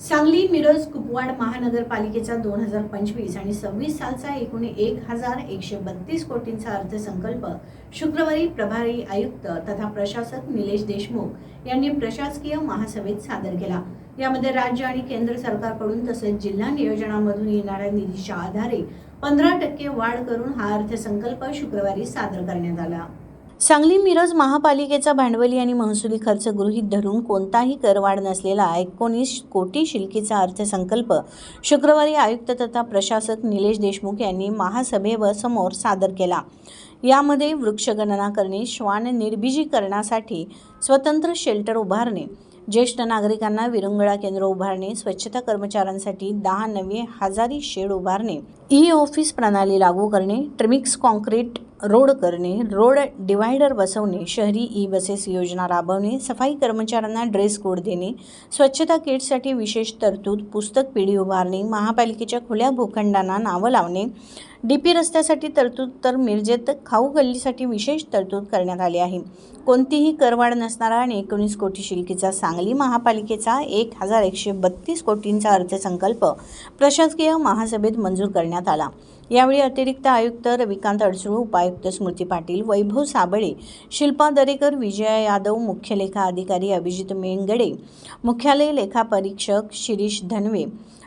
सांगली मिरज कुपवाड महानगरपालिकेचा 2025 आणि 26 सालचा एकूण 1132 कोटींचा अर्थसंकल्प शुक्रवारी प्रभारी आयुक्त तथा प्रशासक निलेश देशमुख यांनी प्रशासकीय महासभेत सादर केला। यामध्ये राज्य आणि केंद्र सरकारकडून तसेच जिल्हा नियोजनामधून येणाऱ्या निधीच्या आधारे 15% वाढ करून हा अर्थसंकल्प शुक्रवारी सादर करण्यात आला। सांगली मिरज महापालिकेचा भांडवली आणि महसुली खर्च गृहीत धरून कोणताही करवाढ नसलेला 19 कोटी शिल्लकीचा अर्थसंकल्प शुक्रवारी आयुक्त तथा प्रशासक निलेश देशमुख यांनी महासभेसमोर सादर केला। यामध्ये वृक्षगणना करणे, श्वान निर्बीजीकरणासाठी स्वतंत्र शेल्टर उभारणे, ज्येष्ठ नागरिकांना विरंगुळा केंद्र उभारणे, स्वच्छता कर्मचाऱ्यांसाठी 10 नवे हजारी शेड उभारणे, ई-ऑफिस प्रणाली लागू करणे, ट्रिमिक्स कॉन्क्रीट रोड करणे, रोड डिवायडर बसवणे, शहरी ई-बसेस योजना राबवणे, सफाई कर्मचाऱ्यांना ड्रेस कोड देणे, स्वच्छता किट्ससाठी विशेष तरतूद, पुस्तक पिढी उभारणे, महापालिकेच्या खुल्या भूखंडांना नावं लावणे, डीपी रस्त्यासाठी तरतूद, तर मिरजेत खाऊ गल्लीसाठी विशेष तरतूद करण्यात आली आहे। कोणतीही करवाढ नसणारा आणि 19 कोटी शिल्लकीचा सांगली महापालिकेचा 1132 कोटींचा अर्थसंकल्प प्रशासकीय महासभेत मंजूर करण्यात आला। यावेळी अतिरिक्त आयुक्त रविकांत अडसूळ, उपायुक्त स्मृती पाटील, वैभव साबळे, शिल्पा दरेकर, विजया यादव, मुख्य लेखा अधिकारी अभिजित मेंगडे, मुख्यालय लेखा परीक्षक शिरीष धनवे,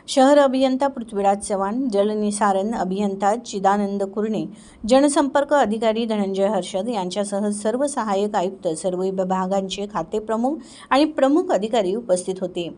शहर अभियंता पृथ्वीराज चव्हाण, जलनिसारण अभियंता चिदानंद कुरणे, जनसंपर्क अधिकारी धनंजय हर्षद यांच्यासह सर्व सहाय्यक आयुक्त, सर्व विभागांचे खाते प्रमुख आणि प्रमुख अधिकारी उपस्थित होते।